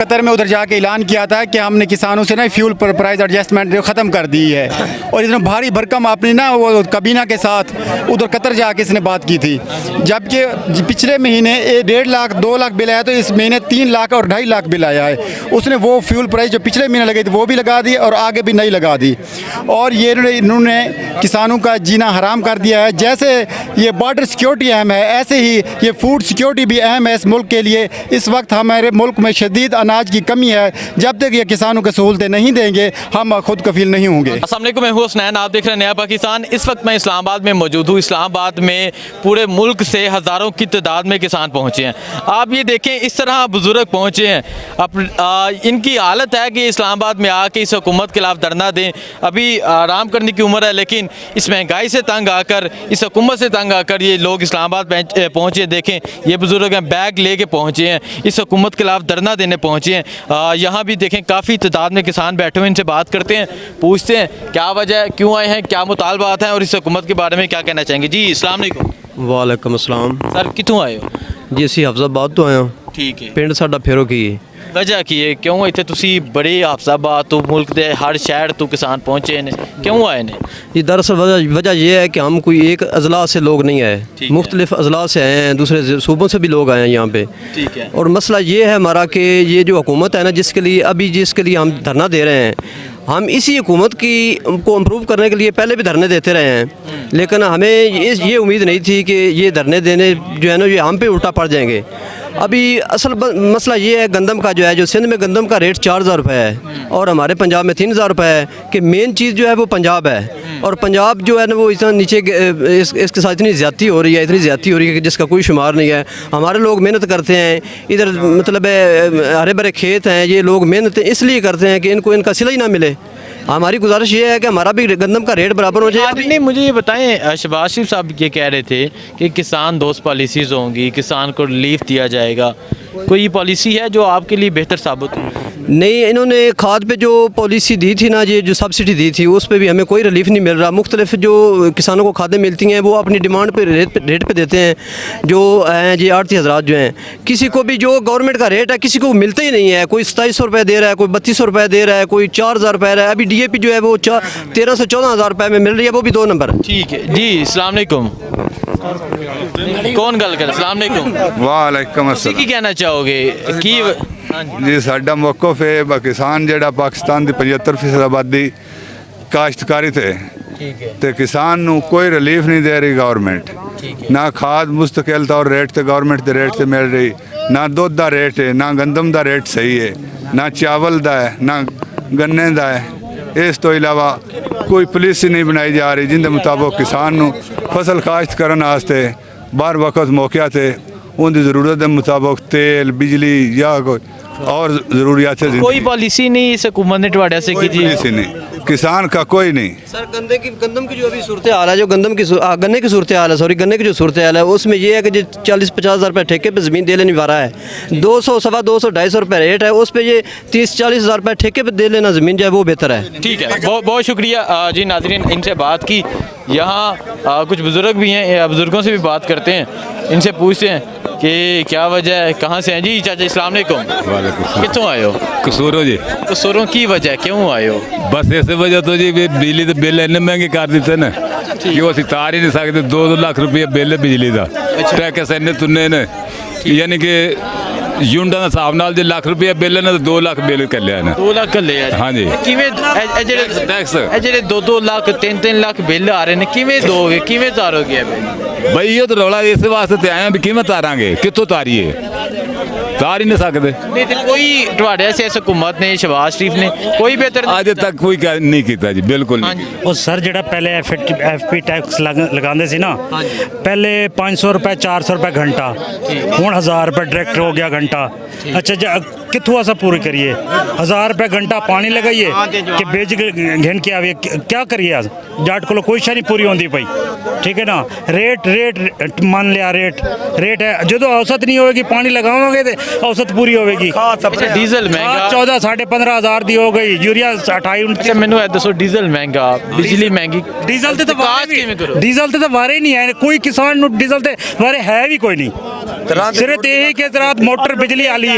Qatar में उधर जाके ऐलान किया था कि हमने किसानों से ना फ्यूल पर प्राइस एडजस्टमेंट ख़त्म कर दी है, और इतना भारी भरकम आपने ना वो कबीना के साथ उधर कतर जाके इसने बात की थी। जबकि पिछले महीने 1.5 लाख 2 लाख बिल आया, तो इस महीने 3 लाख और 2.5 लाख बिल आया है। उसने वो फ्यूल प्राइस जो पिछले महीने लगी थी वो भी लगा दी और आगे भी नहीं लगा दी, और ये इन्होंने किसानों का जीना हराम कर दिया है। जैसे ये बॉर्डर सिक्योरिटी अहम है, ऐसे ही ये फूड सिक्योरिटी भी अहम है इस मुल्क के लिए। इस वक्त हमारे मुल्क में शदीद अनाज की कमी है। जब तक ये किसानों को सहूलतें नहीं देंगे हम खुद कफील नहीं होंगे। अस्सलाम वालेकुम, मैं हूं हसनैन, आप देख रहे हैं नया पाकिस्तान। इस वक्त मैं इस्लामाबाद में मौजूद हूं। इस्लामाबाद में पूरे मुल्क से हज़ारों की तादाद में किसान पहुंचे हैं। आप ये देखें, इस तरह बुजुर्ग पहुंचे हैं। अब इनकी हालत है कि इस्लामाबाद में आके इस हुकूमत के खिलाफ धरना दें। अभी आराम करने की उम्र है, लेकिन इस महंगाई से तंग आकर, इस हुकूमत से तंग आकर ये लोग इस्लामाबाद पहुँचे। देखें, ये बुजुर्ग हैं, बैग लेके पहुँचे हैं, इस हुकूमत के खिलाफ धरना देने पहुँचे हैं। यहाँ भी देखें काफ़ी तादाद में किसान बैठे हुए, इनसे बात करते हैं, पूछते हैं क्या वजह है, क्यों आए हैं, क्या मुतालबात हैं और इस हुकूमत के बारे में क्या कहना चाहेंगे। जी अस्सलाम वालेकुम। वालेकुम अस्सलाम। सर कितों आए हो? जी ਅਸੀਂ ਹਫਜ਼ਾਬਾਦ ਤੋਂ ਆਏ ਹਾਂ। ठीक है, ਪਿੰਡ ਸਾਡਾ ਫੇਰੋ ਕੀ ਹੈ। वजह की है, क्यों इतने तुसी बड़े हफ्साबाद तो मुल्क के हर शहर तो किसान पहुँचे ने, क्यों आए ने? जी दरअसल वजह यह है कि हम कोई एक अजला से लोग नहीं आए, मुख्तलिफ अजला से आए हैं, दूसरे सूबों से भी लोग आए हैं यहाँ पे। ठीक है। और मसला ये है हमारा कि ये जो हुकूमत है ना, जिसके लिए हम धरना दे रहे हैं, हम इसी हुकूमत की को इम्प्रूव करने के लिए पहले भी धरने देते रहे हैं, लेकिन हमें ये उम्मीद नहीं थी कि ये धरने देने जो है ना ये हम पे उल्टा पड़ जाएंगे। अभी असल मसला ये है गंदम का, जो है जो सिंध में गंदम का रेट 4000 रुपये है और हमारे पंजाब में 3000 रुपये है, कि मेन चीज़ जो है वो पंजाब है, और पंजाब जो है ना वो इतना नीचे इसके साथ इतनी ज़्यादती हो रही है कि जिसका कोई शुमार नहीं है। हमारे लोग मेहनत करते हैं, इधर मतलब हरे भरे खेत हैं, ये लोग मेहनत इसलिए करते हैं कि इनको इनका सिला ही ना मिले। हमारी गुजारिश ये है कि हमारा भी गंदम का रेट बराबर हो जाए। नहीं, मुझे ये बताएं, शहबाज शरीफ साहब ये कह रहे थे कि किसान दोस्त पॉलिसीज़ होंगी, किसान को रिलीफ दिया जाएगा, कोई पॉलिसी है जो आपके लिए बेहतर साबित हो? नहीं, इन्होंने खाद पे जो पॉलिसी दी थी ना, ये जो सब्सिडी दी थी, उस पे भी हमें कोई रिलीफ नहीं मिल रहा। मुख्तलिफ जो किसानों को खादें मिलती हैं वो अपनी डिमांड पे रेट पे देते हैं, जो हैं जी आड़ती हजरात जो हैं, किसी को भी जो गवर्नमेंट का रेट है किसी को मिलता ही नहीं है। कोई 2700 रुपये दे रहा है, कोई 3200 रुपये दे रहा है, कोई 4000 रुपये रहा है। अभी DAP जो है वो 13 से 14 हज़ार रुपये में मिल रही है, वो भी 2 नंबर। ठीक है जी, अस्सलाम वालेकुम। कौन गल कर? अस्सलाम वालेकुम। वालेकुम अस्सलाम। की कहना चाहोगे कि जी साडा मौक़िफ़ है किसान जेड़ा पाकिस्तान की 75% आबादी काश्तकारी थे, ते किसान नू कोई रिलीफ नहीं दे रही गवर्नमेंट। ना खाद मुस्तकिल तौर रेट ते गवर्नमेंट के रेट से मिल रही, ना दुध का रेट है, ना गंदम का रेट सही है, ना चावल का है, ना गन्ने का है। इस तो इलावा कोई पॉलिसी नहीं बनाई जा रही जिंदे मुताबिक किसान नू फसल काश्त करने वास्ते बार वक्त मौके थे उनकी ज़रूरत के मुताबिक तेल बिजली या कोई और ज़रूरियात है। कोई पॉलिसी नहीं इस हुकूमत ने टवाड़े से की थी? पॉलिसी नहीं, किसान का कोई नहीं। सर गंदम की जो अभी सूरत हाल है, जो गन्ने की सूरत हाल है, गन्ने की जो सूरत हाल है, उसमें यह है कि जो 40-50 हज़ार रुपये ठेके पे ज़मीन दे लेने वाला है, 200 सवा 200 250 रुपये रेट है, उस पर ये 30-40 हज़ार रुपये ठेके पे दे लेना ज़मीन जो है वो बेहतर है। ठीक है, बहुत शुक्रिया जी। नाज़रीन, इनसे बात की, यहाँ कुछ बुज़ुर्ग भी हैं, बुज़ुर्गों से भी बात करते हैं, इनसे पूछते हैं कि क्या वजह है, कहाँ से हैं जी? चाचा अस्सलाम वालेकुम। कितों आए हो? कसूरों जी। कसूरों की वजह क्यों आए हो? बस इस वजह तो जी बिजली के बिल इन्ने महंगे कर दिते ने कि असीं तार ही नहीं सकते। 2 लाख रुपये बिल बिजली का, टैक्स इन्ने तुन्ने ने, यानी कि यूनिटा के हिसाब नाल जे लाख रुपये बिल है ना, तो 2 लाख बिल कर लिया ने। 2 लाख कर लिया? हाँ जी। टैक्स 2 लाख 3 लाख बिल आ रहे हैं, किवें दोगे, किवें तारोगे? भाई ये तो रौला इस वास्ते ते आए भी किवें तारांगे, कितों तारीए, तार ही नहीं सकते। नहीं तो कोई टवाड़े से इस हुकूमत ने, शहबाज शरीफ ने कोई बेहतर अज तक कोई नहीं किया जी, बिल्कुल नहीं। और सर जो पहले FP टैक्स लगाते सी ना, पहले 500 रुपये 400 रुपये घंटा, हूँ 1000 रुपये डायरेक्ट हो गया घंटा। अच्छा कितों अस पूरी करिए? 1000 रुपये घंटा पानी लगाइए कि बेच घिन के आइए, क्या करिए? अस जाट को कोई शा नहीं पूरी होती पई, ठीक है ना। रेट मान लिया, रेट है, जो औसत नहीं होगी पानी लगावांगे तो औसत पूरी होगी। डीजल महंगा 14 साढ़े 15 हज़ार दी हो गई, यूरिया 28। मैनू दसो, डीजल महंगा, बिजली महंगी, डीजल तो वारे ही नहीं है, कोई किसान डीजल ते वारे है भी कोई नहीं। सिर्फ यही कि रात मोटर बिजली वाली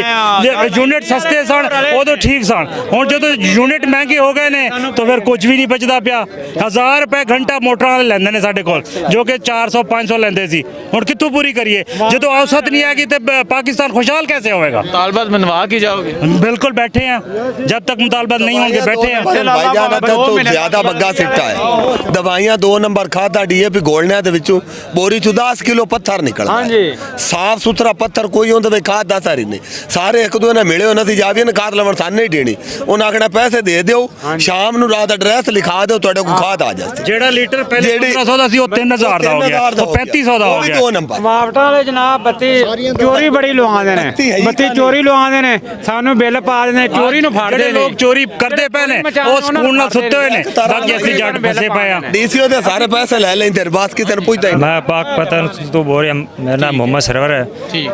यूनिट सस्ते सन उदों ठीक सन, हुण जो यूनिट महंगे हो गए ने तो फिर कुछ भी नहीं बचता पिया। 1000 रुपए घंटा मोटर वाले लैंदे ने साडे कोल, जो कि 400-500 लैंदे सी, हुण कित्थों पूरी करिए? जो औसत नहीं है कि पाकिस्तान खुशहाल कैसे होएगा? मुतालबात मनवा के जाओगे? बिल्कुल बैठे हैं, जब तक मुतालबात नहीं होंगे बैठे हैं। भाईजान तो ज्यादा बग्गा सिट्टा है, दवाइयां 2 नंबर खाता डीएपी घोलने दे विचों बोरी चों 10 किलो पत्थर निकलदा है, साफ सुथरा पत्थर कोई होंदा वे खाद दा सारी नहीं, सारे एक दूए ने मिले होना सी जावी ने खाद लवण साने ही देनी, उन्हें आखना पैसे दे दिओ शाम नूं रात एड्रैस लिखा दिओ तुहाडे को खाद आ जाती। जेड़ा लीटर पहले 1500 दा सी वो 3000 दा हो गया, वो 3500 दा हो गया। 2 नंबर मावटा वाले जनाब बत्ती चोरी बड़ी लवांदे ने, बत्ती चोरी लवांदे ने, सानू बिल पा देने, चोरी नूं फाड़दे ਜਿਹੜੇ ने। ਲੋਕ ਚੋਰੀ ਕਰਦੇ ਪਏ ਨੇ ਉਹ ਸਕੂਨ ਨਾਲ ਸੁੱਤੇ ਹੋਏ ਨੇ, ਬਾਕੀ ਅਸੀਂ ਜੱਟ ਫਸੇ ਪਏ ਆ। डीसीओ दे सारे पैसे ले लेंदे बस किसे ने पुछदा ही नहीं। मैं पाक पतन तो बोल रहा, मेरा नाम मोहम्मद सरवर है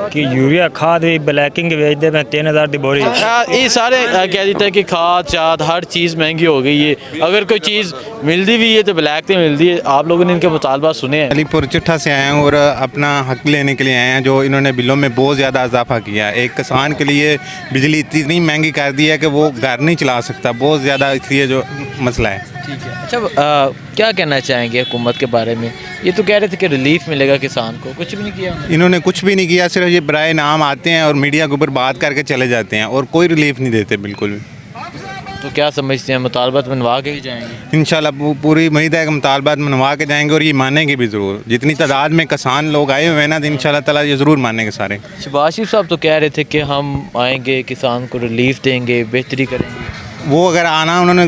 कि यूरिया खाद भी ब्लैकिंग बेचते मैं 3000 की बोरी। ये सारे कह देते हैं कि खाद चाद हर चीज़ महंगी हो गई है, अगर कोई चीज़ मिलती भी है तो ब्लैक तो मिलती है। आप लोगों ने इनके मुतालबा सुने हैं? अलीपुर चिट्ठा से आए हैं और अपना हक लेने के लिए आए हैं, जो इन्होंने बिलों में बहुत ज़्यादा इजाफा किया। एक किसान के लिए बिजली इतनी महंगी कर दी है कि वो घर नहीं चला सकता, बहुत ज़्यादा, इसलिए जो मसला है। ठीक है, अच्छा क्या कहना चाहेंगे हुकूमत के बारे में? ये तो कह रहे थे कि रिलीफ मिलेगा किसान को, कुछ भी नहीं किया इन्होंने कुछ भी नहीं किया, सिर्फ ये बराए नाम आते हैं और मीडिया के ऊपर बात करके चले जाते हैं और कोई रिलीफ नहीं देते बिल्कुल भी। तो क्या समझते हैं, मुतालबात मनवा के ही जाएंगे? इंशाल्लाह पूरी उम्मीद है कि मुतालबात मनवा के जाएंगे और ये मानेंगे भी ज़रूर। जितनी तादाद में किसान लोग आए हुए हैं ना, तो इंशाल्लाह ताला ये ज़रूर मानेंगे सारे। शहबाज शरीफ साहब तो कह रहे थे कि हम आएंगे, किसान को रिलीफ देंगे, बेहतरी करेंगे। वो अगर आना उन्होंने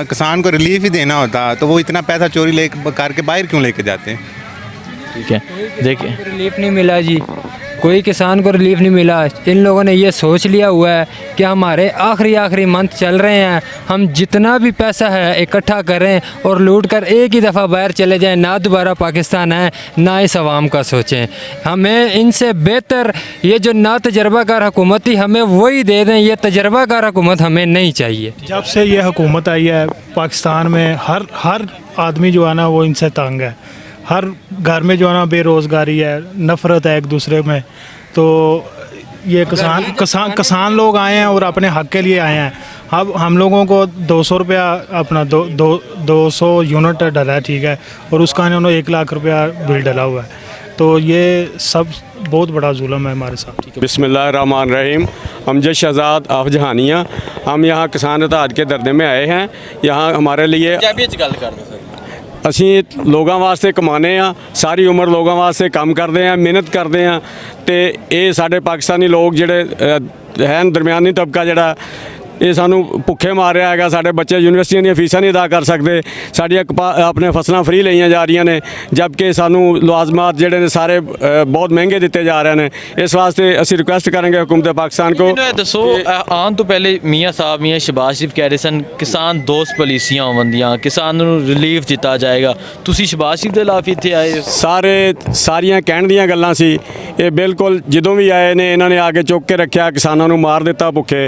किसान को रिलीफ ही देना होता तो वो इतना पैसा चोरी ले करके बाहर क्यों लेके जाते हैं? ठीक है, देखिए रिलीफ नहीं मिला जी, कोई किसान को रिलीफ नहीं मिला। इन लोगों ने ये सोच लिया हुआ है कि हमारे आखिरी मंथ चल रहे हैं, हम जितना भी पैसा है इकट्ठा करें और लूट कर एक ही दफ़ा बाहर चले जाएं, ना दोबारा पाकिस्तान आए, ना इस आवाम का सोचें। हमें इनसे बेहतर ये जो ना तजर्बाकार हुकूमत थी हमें वही दे दें, ये तजर्बाकार हुकूमत हमें नहीं चाहिए। जब से ये हुकूमत आई है पाकिस्तान में हर आदमी जो है ना वो इनसे तंग है, हर घर में जो है ना बेरोज़गारी है, नफ़रत है एक दूसरे में। तो ये किसान लोग आए हैं और अपने हक़ के लिए आए हैं। अब हम लोगों को 200 रुपया अपना 200 यूनिट डला है, ठीक है, और उसका इन्होंने 1 लाख रुपया बिल डला हुआ है। तो ये सब बहुत बड़ा जुल्म है हमारे साथ। बिस्मिल्लाहिर्रहमानिर्रहीम। अमजद शहजाद आफ जहानिया, हम यहाँ किसान इत्तेहाद के धरने में आए हैं। यहाँ हमारे लिए ਅਸੀਂ ਲੋਕਾਂ ਵਾਸਤੇ ਕਮਾਉਂਦੇ ਆ, ਸਾਰੀ ਉਮਰ ਲੋਕਾਂ ਵਾਸਤੇ ਕੰਮ ਕਰਦੇ ਆ, ਮਿਹਨਤ ਕਰਦੇ ਆ, ਤੇ ਇਹ ਸਾਡੇ ਪਾਕਿਸਤਾਨੀ ਲੋਕ ਜਿਹੜੇ ਹਨ ਦਰਮਿਆਨੀ ਤਬਕਾ ਜਿਹੜਾ ਇਹ ਸਾਨੂੰ ਭੁੱਖੇ ਮਾਰ ਰਿਹਾ ਹੈਗਾ। ਸਾਡੇ ਬੱਚੇ ਯੂਨੀਵਰਸਿਟੀਆਂ ਦੀਆਂ ਫੀਸਾਂ ਨਹੀਂ ਅਦਾ ਕਰ ਸਕਦੇ, ਸਾਡੀਆਂ ਆਪਣੇ ਫਸਲਾਂ ਫ੍ਰੀ ਲਈਆਂ ਜਾ ਰਹੀਆਂ ਨੇ, ਜਦਕਿ ਸਾਨੂੰ ਮੁਲਾਜ਼ਮਾਤ ਜਿਹੜੇ ਨੇ ਸਾਰੇ ਬਹੁਤ ਮਹਿੰਗੇ ਦਿੱਤੇ ਜਾ ਰਹੇ ਨੇ। ਇਸ ਵਾਸਤੇ ਅਸੀਂ ਰਿਕੁਐਸਟ ਕਰਾਂਗੇ हुकूमत पाकिस्तान को। दसो आन तो पहले मियाँ साहब मियाँ शहबाज शरीफ कह रहे सन किसान दोस्त पॉलिसियां होवंदियां, किसान ਨੂੰ ਰਿਲੀਫ ਦਿੱਤਾ ਜਾਏਗਾ, ਤੁਸੀਂ ਸ਼ਹਬਾਜ਼ ਸ਼ਰੀਫ ਦੇ ਖਿਲਾਫ ਇੱਥੇ ਆਏ? ਸਾਰੀਆਂ ਕਹਿਣ ਦੀਆਂ ਗੱਲਾਂ ਸੀ, ਇਹ ਬਿਲਕੁਲ ਜਦੋਂ ਵੀ ਆਏ ਨੇ ਇਹਨਾਂ ਨੇ ਆ ਕੇ ਚੁੱਕ ਕੇ ਰੱਖਿਆ, ਕਿਸਾਨਾਂ ਨੂੰ ਮਾਰ ਦਿੱਤਾ ਭੁੱਖੇ।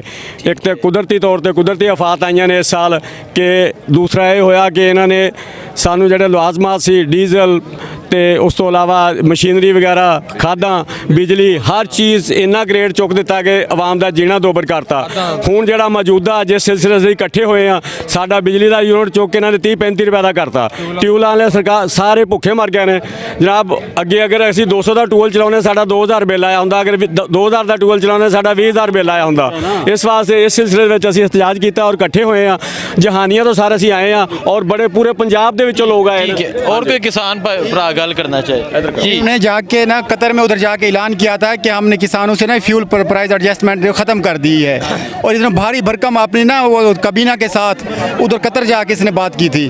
ਇੱਕ ਤੇ ਕੁਦਰਤੀ ਤੌਰ ਤੇ ਕੁਦਰਤੀ ਆਫਤ ਆਈਆਂ ਨੇ ਇਸ ਸਾਲ, ਕਿ ਦੂਸਰਾ ਇਹ ਹੋਇਆ ਕਿ ਇਹਨਾਂ ਨੇ ਸਾਨੂੰ ਜਿਹੜੇ ਮੁਲਾਜ਼ਮਾਤ ਸੀ ਡੀਜ਼ਲ ਤੇ ਉਸ ਤੋਂ ਇਲਾਵਾ ਮਸ਼ੀਨਰੀ ਵਗੈਰਾ, ਖਾਦਾਂ, ਬਿਜਲੀ, ਹਰ ਚੀਜ਼ ਇੰਨਾ ਗ੍ਰੇਡ ਚੁੱਕ ਦਿੱਤਾ ਕਿ ਆਵਾਮ ਦਾ ਜੀਣਾ ਦੋਬਰ ਕਰਤਾ। ਹੁਣ ਜਿਹੜਾ ਮੌਜੂਦਾ ਜਿਸ ਸਿਲਸਿਲੇ ਅਸੀਂ ਇਕੱਠੇ ਹੋਏ ਆ, ਸਾਡਾ ਬਿਜਲੀ ਦਾ ਯੂਨਿਟ ਚੁੱਕ ਕੇ ਇਹਨਾਂ ਨੇ 30-35 ਰੁਪਏ ਦਾ ਕਰਤਾ। ਟਿਊਬਲਾਂ ਵਾਲੇ ਸਰਕਾਰ ਸਾਰੇ ਭੁੱਖੇ ਮਰ ਗਏ ਨੇ ਜਨਾਬ। ਅੱਗੇ ਅਗਰ ਅਸੀਂ 200 ਦਾ ਟੂਲ ਚਲਾਉਂਦੇ ਸਾਡਾ 2000 ਬਿੱਲ ਆਇਆ ਹੁੰਦਾ, ਅਗਰ 2000 ਦਾ ਟੂਲ ਚਲਾਉਂਦੇ ਸਾਡਾ 20000 ਬਿੱਲ ਆਇਆ ਹੁੰਦਾ। ਇਸ ਵਾਸਤੇ ਇਸ ਸਿਲਸਿਲੇ ਵਿੱਚ ਅਸੀਂ ਇhtਜਾਜ ਕੀਤਾ ਔਰ ਇਕੱਠੇ ਹੋਏ ਆ। ਜਹਾਨੀਆਂ ਤੋਂ ਸਾਰੇ ਅਸੀਂ ਆਏ ਆ ਔਰ ਬੜੇ ਪੂਰੇ ਪੰਜਾਬ ਦੇ ਵਿੱਚੋਂ ਲੋਕ ਆਏ ਨੇ। और कोई किसान भरा गल करना चाहिए जी। हमने जाके ना कतर में उधर जाके ऐलान किया था कि हमने किसानों से ना फ्यूल पर प्राइस एडजस्टमेंट ख़त्म कर दी है, और इतना भारी भरकम आपने ना वो कबीना के साथ उधर कतर जाके इसने बात की थी।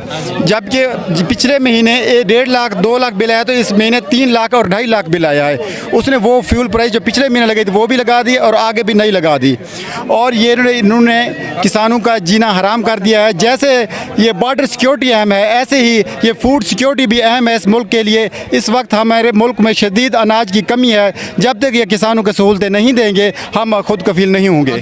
जबकि पिछले महीने 1.5 लाख 2 लाख बिल आया, तो इस महीने 3 लाख और 2.5 लाख बिल आया है। उसने वो फ्यूल प्राइस जो पिछले महीने लगी थी वो भी लगा दी और आगे भी नहीं लगा दी, और ये इन्होंने किसानों का जीना हराम कर दिया है। जैसे ये बॉर्डर सिक्योरिटी अहम है, ऐसे ही ये फूड सिक्योरिटी भी अहम है इस मुल्क के लिए। इस वक्त हमारे मुल्क में शदीद अनाज की कमी है, जब तक ये किसानों को सहूलतें नहीं देंगे हम खुद कफील नहीं होंगे।